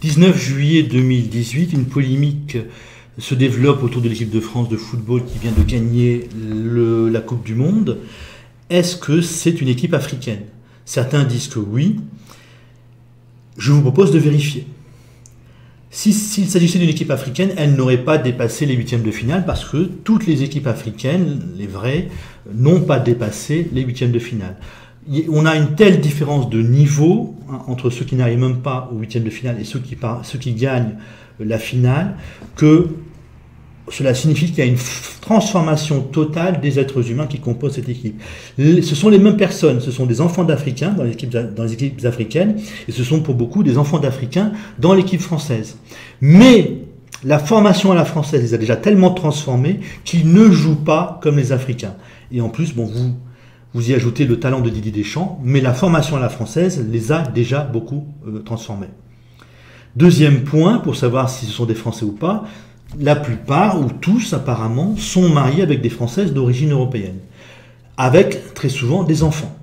19 juillet 2018, une polémique se développe autour de l'équipe de France de football qui vient de gagner la Coupe du Monde. Est-ce que c'est une équipe africaine? Certains disent que oui. Je vous propose de vérifier. S'il s'agissait d'une équipe africaine, elle n'aurait pas dépassé les huitièmes de finale parce que toutes les équipes africaines, les vraies, n'ont pas dépassé les huitièmes de finale. On a une telle différence de niveau entre ceux qui n'arrivent même pas aux huitièmes de finale et ceux qui gagnent la finale que cela signifie qu'il y a une transformation totale des êtres humains qui composent cette équipe. Ce sont les mêmes personnes, ce sont des enfants d'Africains dans les équipes africaines, et ce sont pour beaucoup des enfants d'Africains dans l'équipe française. Mais la formation à la française les a déjà tellement transformés qu'ils ne jouent pas comme les Africains. Et en plus, bon, vous y ajoutez le talent de Didier Deschamps, mais la formation à la française les a déjà beaucoup transformés. Deuxième point, pour savoir si ce sont des Français ou pas, la plupart, ou tous apparemment, sont mariés avec des Françaises d'origine européenne, avec très souvent des enfants.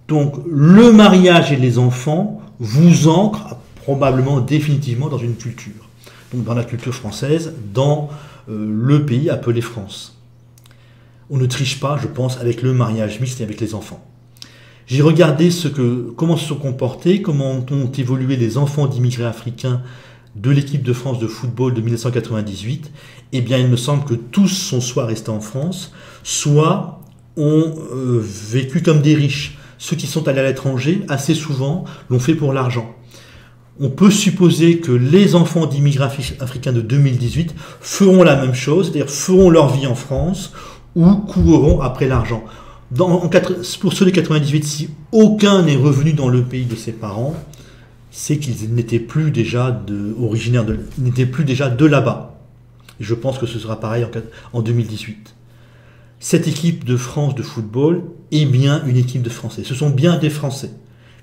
Donc le mariage et les enfants vous ancrent probablement définitivement dans une culture, donc dans la culture française, dans le pays appelé France. On ne triche pas, je pense, avec le mariage mixte et avec les enfants. J'ai regardé comment se sont comportés, comment ont évolué les enfants d'immigrés africains de l'équipe de France de football de 1998, eh bien il me semble que tous sont soit restés en France, soit ont vécu comme des riches. Ceux qui sont allés à l'étranger, assez souvent, l'ont fait pour l'argent. On peut supposer que les enfants d'immigrés africains de 2018 feront la même chose, c'est-à-dire feront leur vie en France ou courront après l'argent. Pour ceux des 98, si aucun n'est revenu dans le pays de ses parents, c'est qu'ils n'étaient plus déjà de là-bas. Et je pense que ce sera pareil en 2018. Cette équipe de France de football est bien une équipe de Français. Ce sont bien des Français.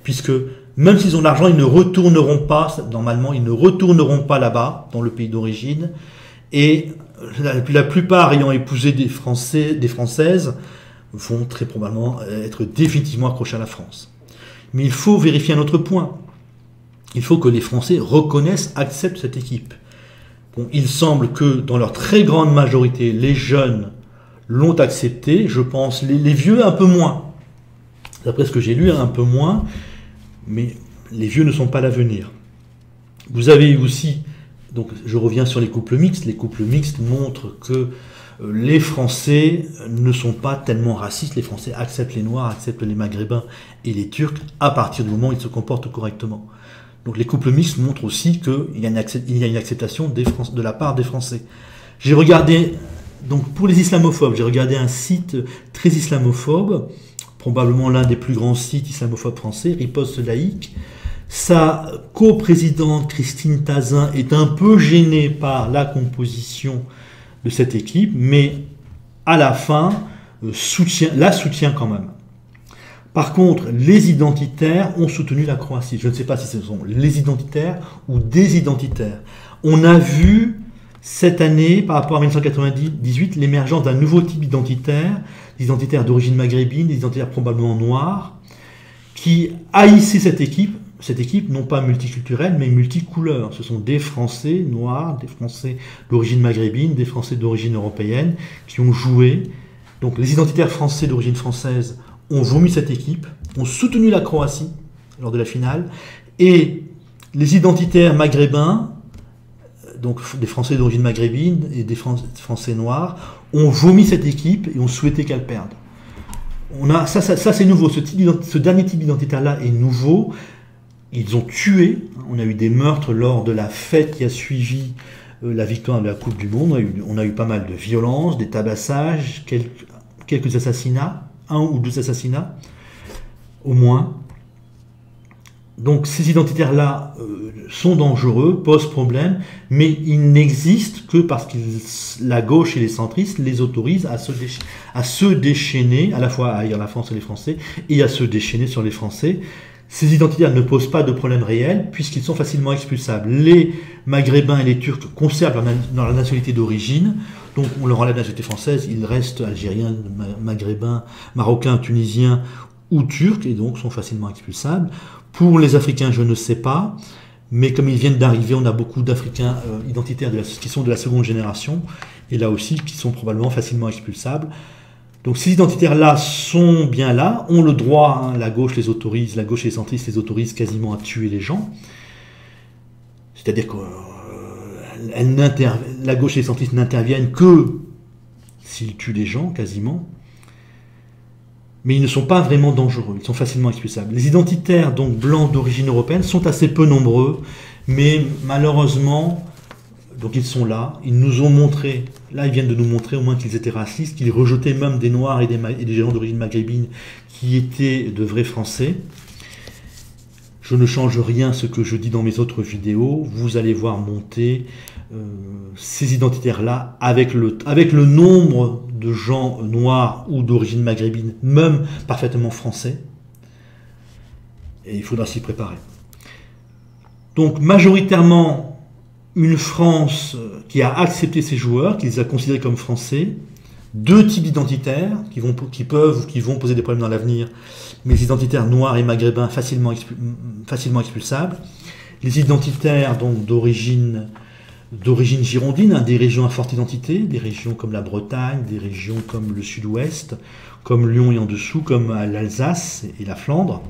Puisque même s'ils ont de l'argent, ils ne retourneront pas, normalement, ils ne retourneront pas là-bas, dans le pays d'origine. Et la plupart ayant épousé des Françaises vont très probablement être définitivement accrochés à la France. Mais il faut vérifier un autre point. Il faut que les Français reconnaissent, acceptent cette équipe. Bon, il semble que dans leur très grande majorité, les jeunes l'ont accepté. Je pense les vieux un peu moins. D'après ce que j'ai lu, un peu moins. Mais les vieux ne sont pas l'avenir. Vous avez aussi, donc je reviens sur les couples mixtes. Les couples mixtes montrent que les Français ne sont pas tellement racistes. Les Français acceptent les Noirs, acceptent les Maghrébins et les Turcs à partir du moment où ils se comportent correctement. Donc les couples mixtes montrent aussi qu'il y a une acceptation de la part des Français. J'ai regardé, donc pour les islamophobes, j'ai regardé un site très islamophobe, probablement l'un des plus grands sites islamophobes français, Riposte laïque. Sa coprésidente Christine Tazin est un peu gênée par la composition de cette équipe, mais à la fin, la soutient quand même. Par contre, les identitaires ont soutenu la Croatie. Je ne sais pas si ce sont les identitaires ou des identitaires. On a vu cette année, par rapport à 1998, l'émergence d'un nouveau type d'identitaire, des identitaires d'origine maghrébine, des identitaires probablement noirs, qui haïssaient cette équipe non pas multiculturelle, mais multicouleur. Ce sont des Français noirs, des Français d'origine maghrébine, des Français d'origine européenne, qui ont joué. Donc les identitaires français d'origine française ont vomi cette équipe, ont soutenu la Croatie lors de la finale, et les identitaires maghrébins, donc des Français d'origine maghrébine et des Français noirs, ont vomi cette équipe et ont souhaité qu'elle perde. Ça c'est nouveau, ce dernier type d'identitaire-là est nouveau. Ils ont tué, on a eu des meurtres lors de la fête qui a suivi la victoire de la Coupe du Monde, on a eu pas mal de violences, des tabassages, quelques assassinats, 1 ou 2 assassinats, au moins. Donc ces identitaires-là sont dangereux, posent problème, mais ils n'existent que parce que la gauche et les centristes les autorisent à se déchaîner, à la fois à haïr la France et les Français, et à se déchaîner sur les Français. Ces identitaires ne posent pas de problème réel, puisqu'ils sont facilement expulsables. Les Maghrébins et les Turcs conservent leur nationalité d'origine, donc on leur enlève la nationalité française, ils restent algériens, maghrébins, marocains, tunisiens ou turcs, et donc sont facilement expulsables. Pour les Africains, je ne sais pas, Mais comme ils viennent d'arriver, on a beaucoup d'Africains identitaires qui sont de la seconde génération, et là aussi, qui sont probablement facilement expulsables. Donc ces identitaires-là sont bien là, ont le droit, hein, la gauche et les centristes les autorisent quasiment à tuer les gens. C'est-à-dire que la gauche et les centristes n'interviennent que s'ils tuent les gens, quasiment. Mais ils ne sont pas vraiment dangereux, ils sont facilement expulsables. Les identitaires, donc blancs d'origine européenne, sont assez peu nombreux, mais malheureusement, donc ils sont là, ils nous ont montré, là ils viennent de nous montrer au moins qu'ils étaient racistes, qu'ils rejetaient même des Noirs et des gens d'origine maghrébine qui étaient de vrais Français. Je ne change rien à ce que je dis dans mes autres vidéos, vous allez voir monter ces identitaires-là avec le nombre de gens noirs ou d'origine maghrébine, même parfaitement français, et il faudra s'y préparer. Donc majoritairement, une France qui a accepté ces joueurs, qui les a considérés comme français, deux types d'identitaires qui vont poser des problèmes dans l'avenir, mais les identitaires noirs et maghrébins facilement expulsables, les identitaires donc d'origine girondine, hein, des régions à forte identité, des régions comme la Bretagne, des régions comme le Sud-Ouest, comme Lyon et en dessous, comme l'Alsace et la Flandre.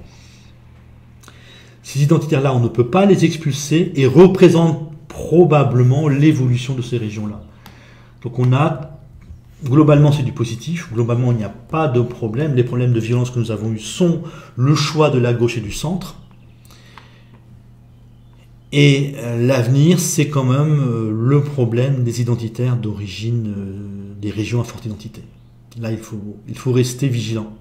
Ces identitaires-là, on ne peut pas les expulser et représentent probablement l'évolution de ces régions-là. Donc globalement c'est du positif, globalement il n'y a pas de problème, les problèmes de violence que nous avons eus sont le choix de la gauche et du centre. Et l'avenir, c'est quand même le problème des identitaires d'origine des régions à forte identité. Là, il faut rester vigilant.